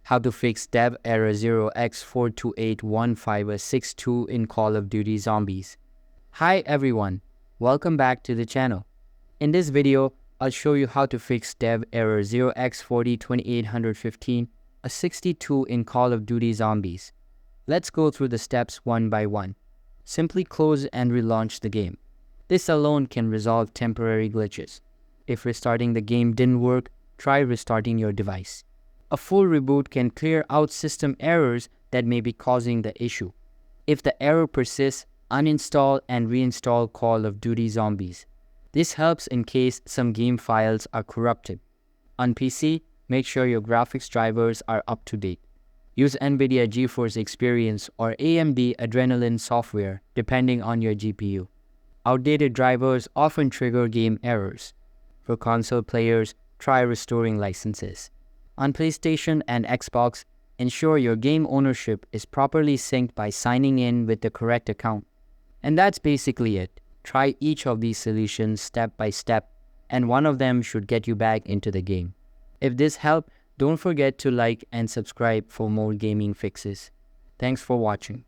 How to fix dev error 0x42815A62 in Call of Duty Zombies. Hi everyone, welcome back to the channel. In this video, I'll show you how to fix dev error 0x42815A62 in Call of Duty Zombies. Let's go through the steps one by one. Simply close and relaunch the game. This alone can resolve temporary glitches. If restarting the game didn't work, try restarting your device. A full reboot can clear out system errors that may be causing the issue. If the error persists, uninstall and reinstall Call of Duty Zombies. This helps in case some game files are corrupted. On PC, make sure your graphics drivers are up to date. Use NVIDIA GeForce Experience or AMD Adrenalin software depending on your GPU. Outdated drivers often trigger game errors. For console players, try restoring licenses. On PlayStation and Xbox, ensure your game ownership is properly synced by signing in with the correct account. And that's basically it. Try each of these solutions step by step, and one of them should get you back into the game. If this helped, don't forget to like and subscribe for more gaming fixes. Thanks for watching.